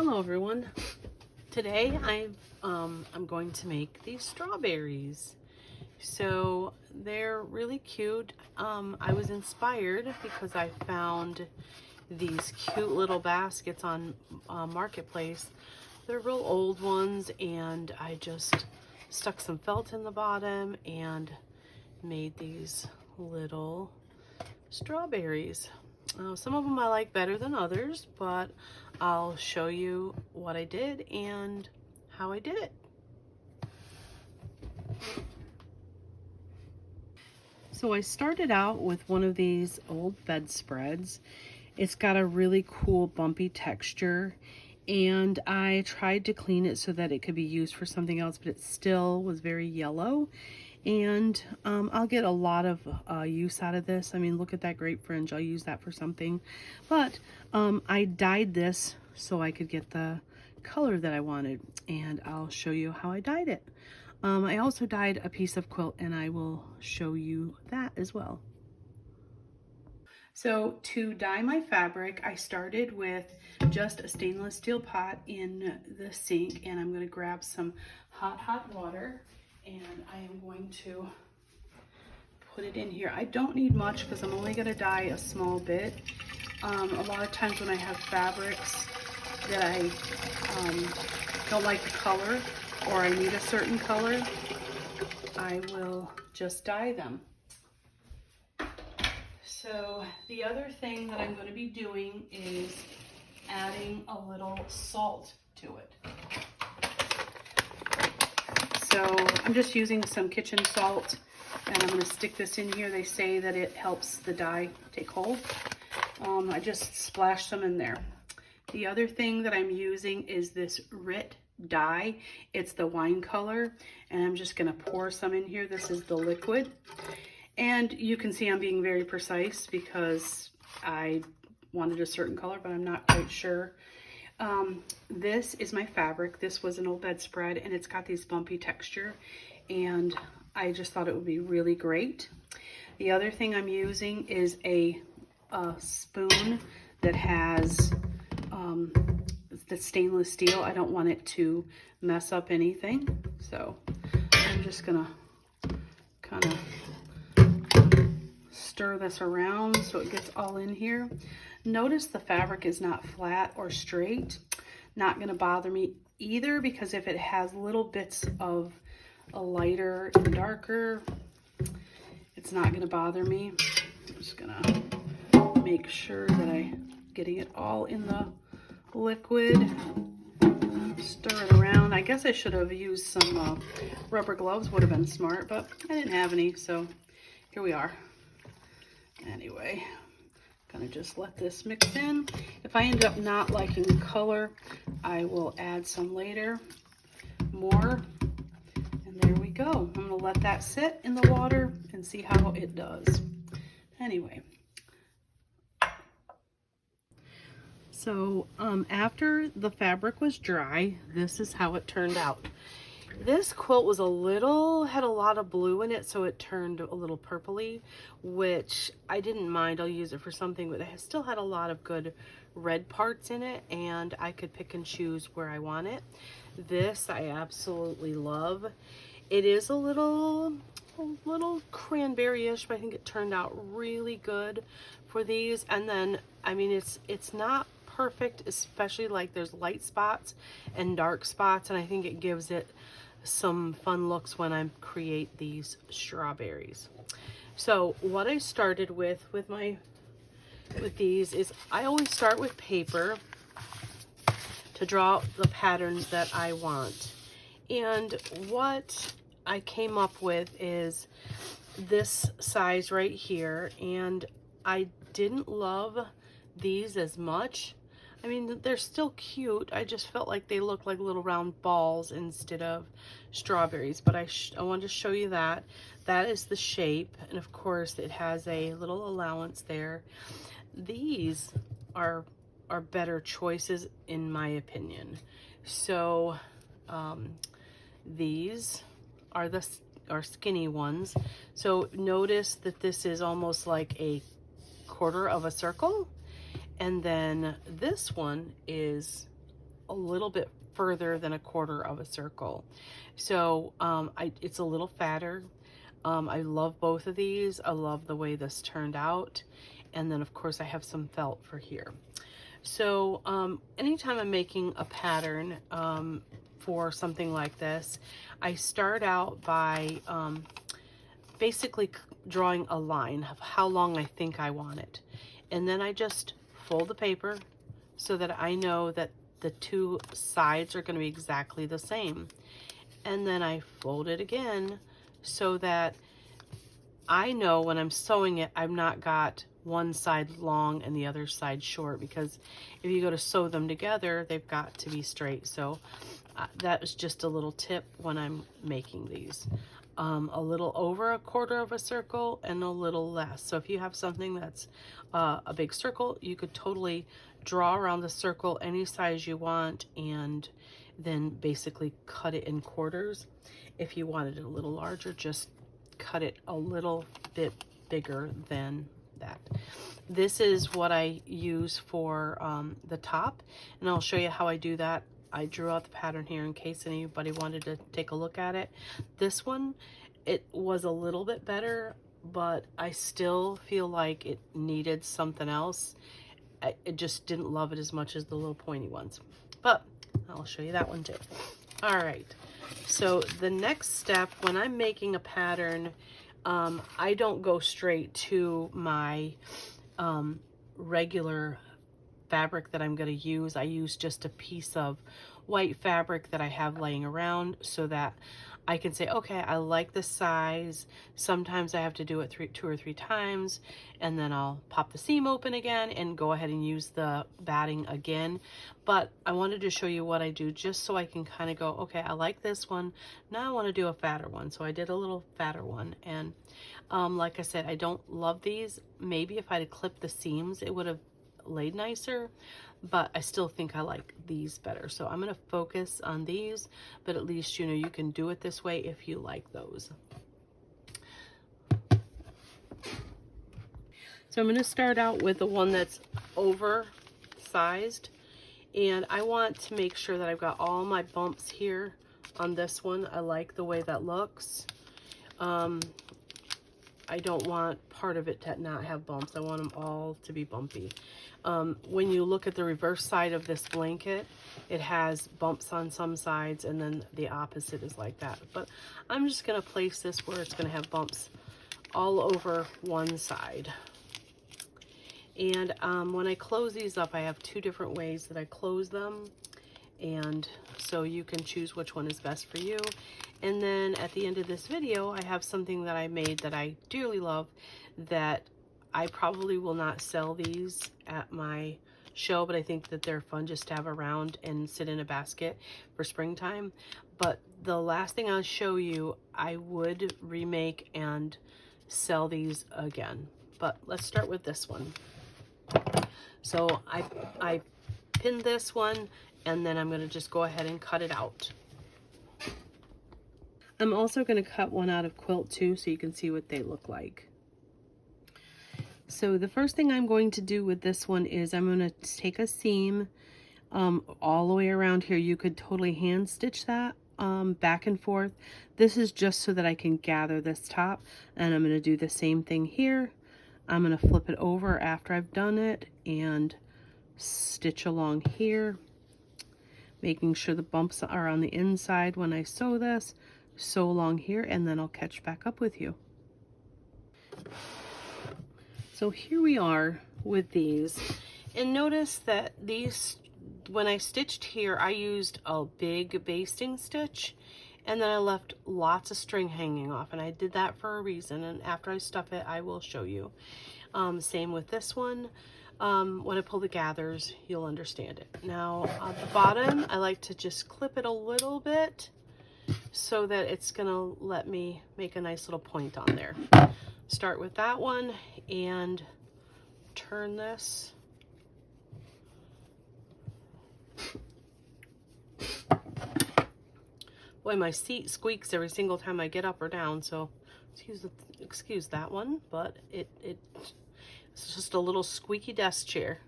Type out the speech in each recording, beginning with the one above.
Hello everyone. Today I'm going to make these strawberries. So they're really cute. I was inspired because I found these cute little baskets on Marketplace. They're real old ones, and I just stuck some felt in the bottom and made these little strawberries. Some of them I like better than others, but I'll show you what I did and how I did it. So I started out with one of these old bedspreads. It's got a really cool bumpy texture, and I tried to clean it so that it could be used for something else, but it still was very yellow. And I'll get a lot of use out of this. I mean, look at that grape fringe. I'll use that for something. But I dyed this so I could get the color that I wanted, and I'll show you how I dyed it. I also dyed a piece of quilt, and I will show you that as well. So to dye my fabric, I started with just a stainless steel pot in the sink, and I'm going to grab some hot water, and I am going to put it in here. I don't need much because I'm only going to dye a small bit. A lot of times when I have fabrics that I don't like the color, or I need a certain color, I will just dye them. So the other thing that I'm going to be doing is adding a little salt to it. So I'm just using some kitchen salt, and I'm going to stick this in here. They say that it helps the dye take hold. I just splashed some in there. The other thing that I'm using is this Rit dye. It's the wine color, and I'm just going to pour some in here. This is the liquid. And you can see I'm being very precise because I wanted a certain color, but I'm not quite sure. This is my fabric. This was an old bedspread, and it's got these bumpy texture, and I just thought it would be really great. The other thing I'm using is a spoon that has the stainless steel. I don't want it to mess up anything, so I'm just gonna kind of stir this around so it gets all in here. Notice the fabric is not flat or straight. Not going to bother me either, because if it has little bits of a lighter and darker, it's not going to bother me. I'm just going to make sure that I'm getting it all in the liquid. Stir it around. I guess I should have used some rubber gloves, would have been smart, but I didn't have any, so here we are. Anyway, gonna just let this mix in. If I end up not liking the color, I will add some later, more, and there we go. I'm gonna let that sit in the water and see how it does. Anyway, so after the fabric was dry, this is how it turned out. This quilt was had a lot of blue in it, so it turned a little purpley, which I didn't mind. I'll use it for something, but it still had a lot of good red parts in it, and I could pick and choose where I want it. This I absolutely love. It is a little cranberry-ish, but I think it turned out really good for these. And then, I mean, it's not perfect, especially like there's light spots and dark spots, and I think it gives it some fun looks when I create these strawberries. So what I started with these is I always start with paper to draw the patterns that I want. And what I came up with is this size right here, and I didn't love these as much. I mean, they're still cute. I just felt like they looked like little round balls instead of strawberries. But I wanted to show you that. That is the shape. And of course, it has a little allowance there. These are better choices in my opinion. So these are skinny ones. So notice that this is almost like a quarter of a circle. And then this one is a little bit further than a quarter of a circle. So it's a little fatter. I love both of these. I love the way this turned out. And then of course I have some felt for here. So anytime I'm making a pattern for something like this, I start out by basically drawing a line of how long I think I want it. And then I just fold the paper so that I know that the two sides are going to be exactly the same. And then I fold it again so that I know when I'm sewing it, I've not got one side long and the other side short, because if you go to sew them together, they've got to be straight. So that was just a little tip when I'm making these. A little over a quarter of a circle and a little less. So if you have something that's a big circle, you could totally draw around the circle any size you want and then basically cut it in quarters. If you wanted it a little larger, just cut it a little bit bigger than that. This is what I use for the top, and I'll show you how I do that. I drew out the pattern here in case anybody wanted to take a look at it. This one, it was a little bit better, but I still feel like it needed something else. I just didn't love it as much as the little pointy ones, but I'll show you that one too. All right, so the next step when I'm making a pattern, I don't go straight to my regular fabric that I'm going to use. I use just a piece of white fabric that I have laying around so that I can say, okay, I like this size. Sometimes I have to do it 2 or 3 times, and then I'll pop the seam open again and go ahead and use the batting again. But I wanted to show you what I do just so I can kind of go, okay, I like this one. Now I want to do a fatter one. So I did a little fatter one. And like I said, I don't love these. Maybe if I'd clipped the seams, it would have laid nicer, but I still think I like these better. So I'm going to focus on these, but at least you know you can do it this way if you like those. So I'm going to start out with the one that's oversized, and I want to make sure that I've got all my bumps here on this one. I like the way that looks. I don't want part of it to not have bumps. I want them all to be bumpy. When you look at the reverse side of this blanket, it has bumps on some sides, and then the opposite is like that. But I'm just going to place this where it's going to have bumps all over one side. And when I close these up, I have 2 different ways that I close them. And so you can choose which one is best for you. And then at the end of this video, I have something that I made that I dearly love, that I probably will not sell these at my show, but I think that they're fun just to have around and sit in a basket for springtime. But the last thing I'll show you, I would remake and sell these again. But let's start with this one. So I pinned this one, and then I'm going to just go ahead and cut it out. I'm also going to cut one out of quilt too, so you can see what they look like. So the first thing I'm going to do with this one is I'm going to take a seam all the way around here. You could totally hand stitch that back and forth. This is just so that I can gather this top, and I'm going to do the same thing here. I'm going to flip it over after I've done it and stitch along here, making sure the bumps are on the inside when I sew this. Sew along here, and then I'll catch back up with you. So here we are with these, and notice that these, when I stitched here, I used a big basting stitch, and then I left lots of string hanging off, and I did that for a reason, and after I stuff it, I will show you. Same with this one. When I pull the gathers, you'll understand it. Now at the bottom, I like to just clip it a little bit so that it's gonna let me make a nice little point on there. Start with that one and turn this. Boy, my seat squeaks every single time I get up or down, so excuse that one, but it's just a little squeaky desk chair.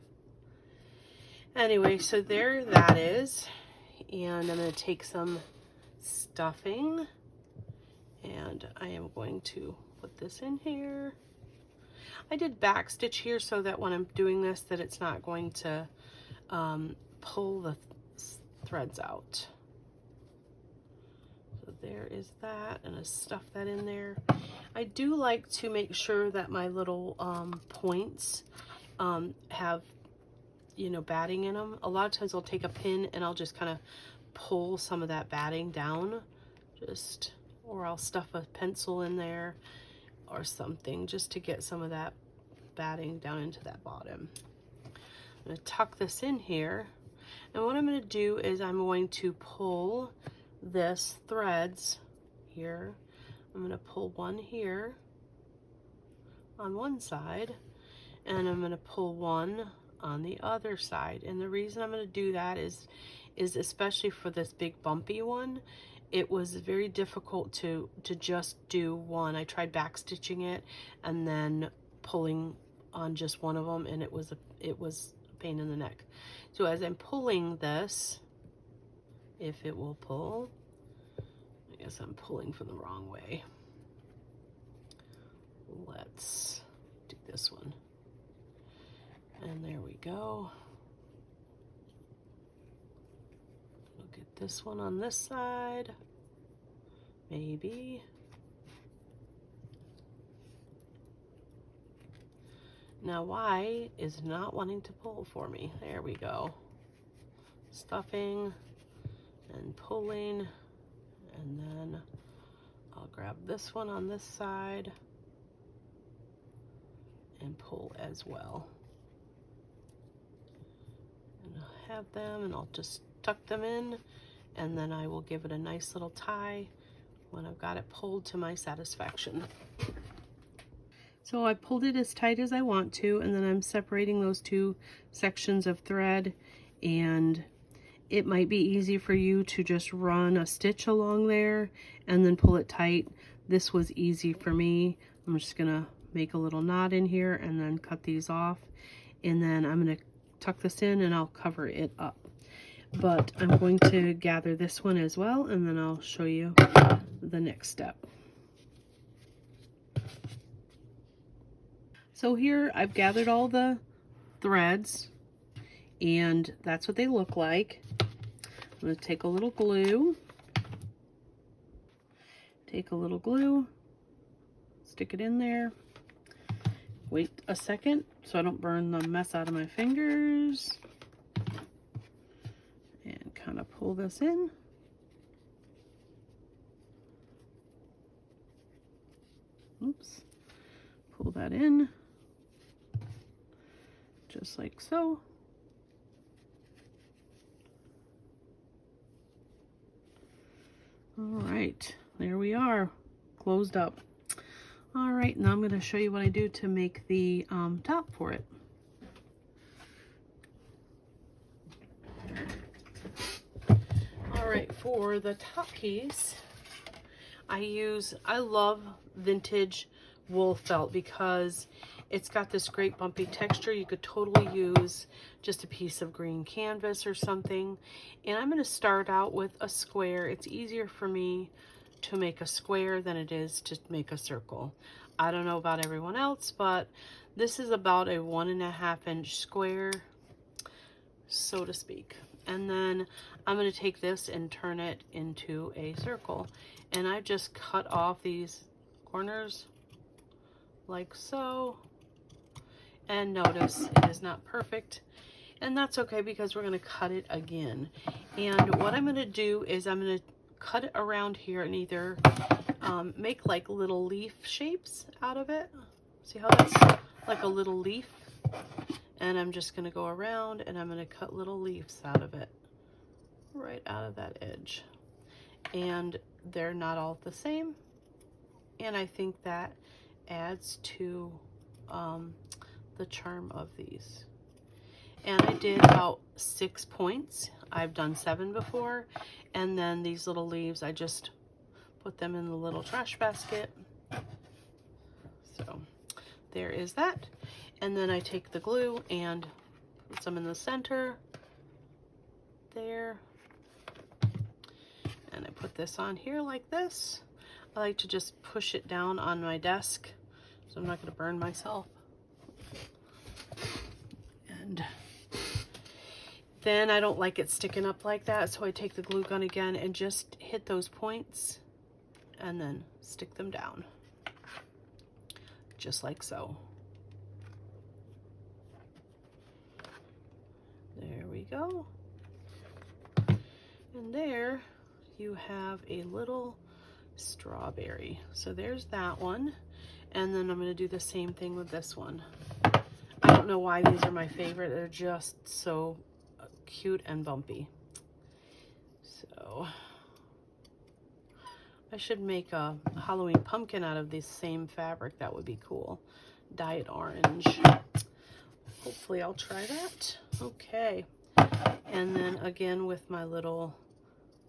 Anyway, so there that is. And I'm going to take some stuffing and I am going to put this in here. I did back stitch here so that when I'm doing this that it's not going to pull the threads out. So there is that, and I stuff that in there. I do like to make sure that my little points have, you know, batting in them. A lot of times I'll take a pin and I'll just kind of pull some of that batting down, or I'll stuff a pencil in there or something just to get some of that batting down into that bottom. I'm going to tuck this in here, and what I'm going to do is I'm going to pull this threads here. I'm going to pull one here on one side, and I'm going to pull one on the other side. And the reason I'm going to do that is especially for this big bumpy one, it was very difficult to just do one. I tried back stitching it and then pulling on just one of them, and it was a pain in the neck. So as I'm pulling this, if it will pull, I guess I'm pulling from the wrong way. Let's do this one. And there we go. We'll get this one on this side, maybe. Now Y is not wanting to pull for me. There we go. Stuffing and pulling, and then I'll grab this one on this side and pull as well. And I'll have them, and I'll just tuck them in, and then I will give it a nice little tie when I've got it pulled to my satisfaction. So I pulled it as tight as I want to, and then I'm separating those two sections of thread, and it might be easy for you to just run a stitch along there and then pull it tight. This was easy for me. I'm just gonna make a little knot in here and then cut these off, and then I'm gonna tuck this in and I'll cover it up. But I'm going to gather this one as well, and then I'll show you the next step. So here I've gathered all the threads, and that's what they look like. I'm going to take a little glue. Take a little glue, stick it in there. Wait a second so I don't burn the mess out of my fingers. And kind of pull this in. Oops. Pull that in. Just like so. All right, there we are, closed up. All right, now I'm going to show you what I do to make the top for it. All right, for the top piece, I love vintage wool felt because it's got this great bumpy texture. You could totally use just a piece of green canvas or something. And I'm going to start out with a square. It's easier for me to make a square than it is to make a circle. I don't know about everyone else, but this is about a 1.5 inch square, so to speak. And then I'm going to take this and turn it into a circle. And I just cut off these corners like so. And notice it is not perfect, and that's okay because we're going to cut it again. And what I'm going to do is I'm going to cut it around here and either make like little leaf shapes out of it. See how that's like a little leaf? And I'm just going to go around and I'm going to cut little leaves out of it, right out of that edge. And they're not all the same, and I think that adds to the charm of these. And I did about 6 points. I've done 7 before, and then these little leaves I just put them in the little trash basket. So there is that. And then I take the glue and put some in the center there. And I put this on here like this. I like to just push it down on my desk so I'm not going to burn myself. And then I don't like it sticking up like that, so I take the glue gun again and just hit those points and then stick them down. Just like so. There we go. And there you have a little strawberry. So there's that one. And then I'm going to do the same thing with this one. I don't know why these are my favorite. They're just so cute and bumpy. So I should make a Halloween pumpkin out of this same fabric. That would be cool. Dyed orange. Hopefully I'll try that. Okay. And then again with my little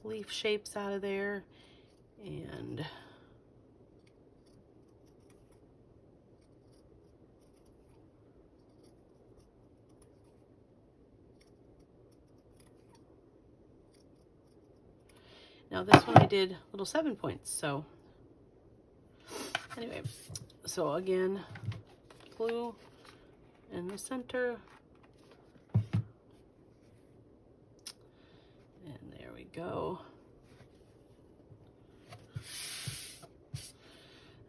leaf shapes out of there. And now this one I did little 7 points. So anyway, so again, glue in the center. And there we go.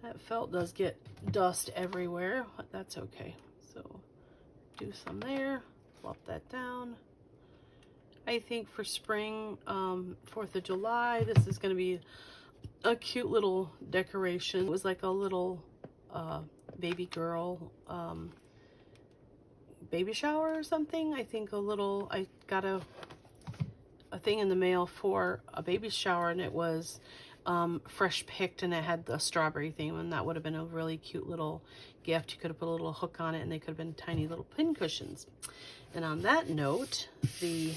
That felt does get dust everywhere, but that's okay. So do some there, flop that down. I think for spring, 4th of July, this is going to be a cute little decoration. It was like a little baby girl baby shower or something. I think I got a thing in the mail for a baby shower, and it was fresh picked, and it had the strawberry theme, and that would have been a really cute little gift. You could have put a little hook on it, and they could have been tiny little pin cushions. And on that note, the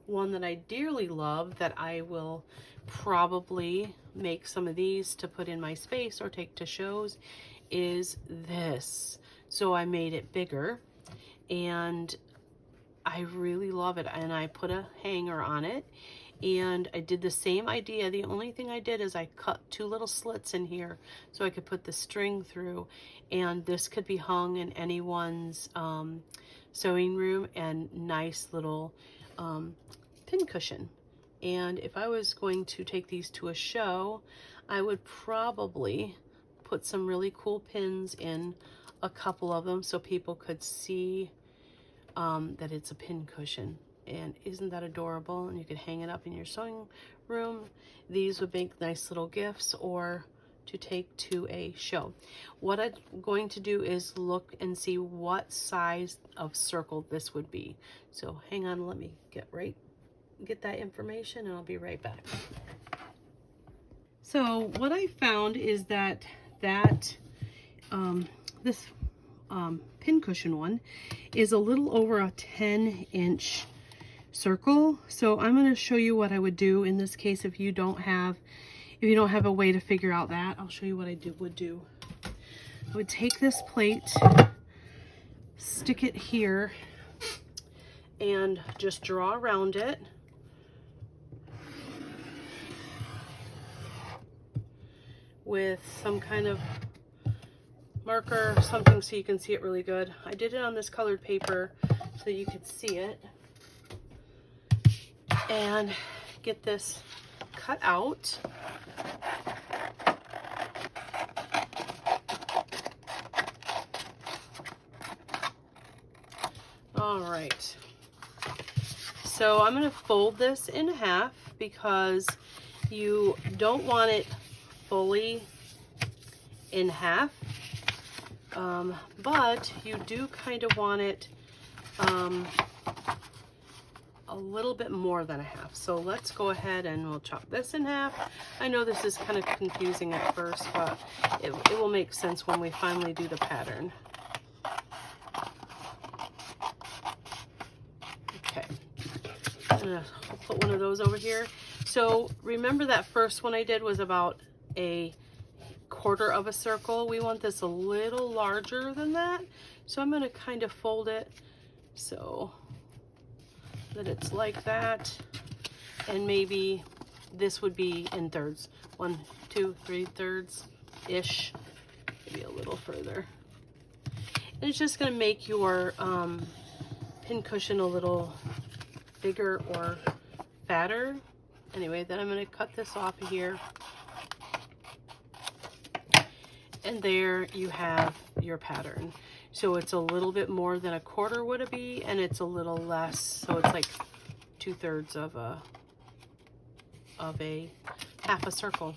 one that I dearly love that I will probably make some of these to put in my space or take to shows is this. So I made it bigger, and I really love it. And I put a hanger on it, and I did the same idea. The only thing I did is I cut 2 little slits in here so I could put the string through, and this could be hung in anyone's sewing room, and nice little pin cushion. And if I was going to take these to a show, I would probably put some really cool pins in a couple of them so people could see that it's a pin cushion. And isn't that adorable? And you could hang it up in your sewing room. These would make nice little gifts or to take to a show. What I'm going to do is look and see what size of circle this would be. So hang on, let me get that information, and I'll be right back. So what I found is that this pin cushion one is a little over a 10-inch circle. So I'm going to show you what I would do in this case if you don't have a way to figure out that. I'll show you what I would do. I would take this plate, stick it here, and just draw around it. With some kind of marker or something so you can see it really good. I did it on this colored paper so you could see it. And get this cut out. All right. So I'm going to fold this in half because you don't want it fully in half, but you do kind of want it a little bit more than a half. So let's go ahead and we'll chop this in half. I know this is kind of confusing at first, but it will make sense when we finally do the pattern. Okay, I'm gonna put one of those over here. So remember that first one I did was about a 1/4 of a circle. We want this a little larger than that. So I'm going to kind of fold it. So that it's like that. And maybe this would be in thirds. 1, 2, 3 thirds-ish. Maybe a little further. And it's just going to make your pin cushion a little bigger or fatter. Anyway, then I'm going to cut this off of here. And there you have your pattern. So it's a little bit more than 1/4 would it be, and it's a little less. So it's like 2/3 of a half a circle.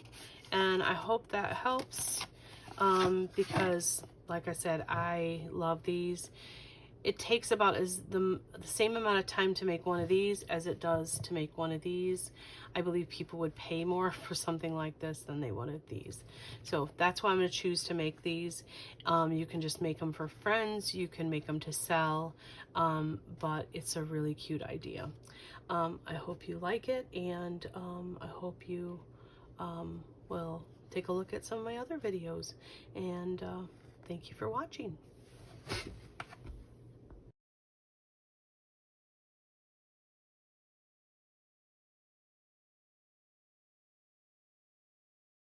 And I hope that helps, because like I said, I love these. It takes about the same amount of time to make one of these as it does to make one of these. I believe people would pay more for something like this than they would these. So that's why I'm going to choose to make these. You can just make them for friends. You can make them to sell. But it's a really cute idea. I hope you like it, and I hope you will take a look at some of my other videos. And thank you for watching.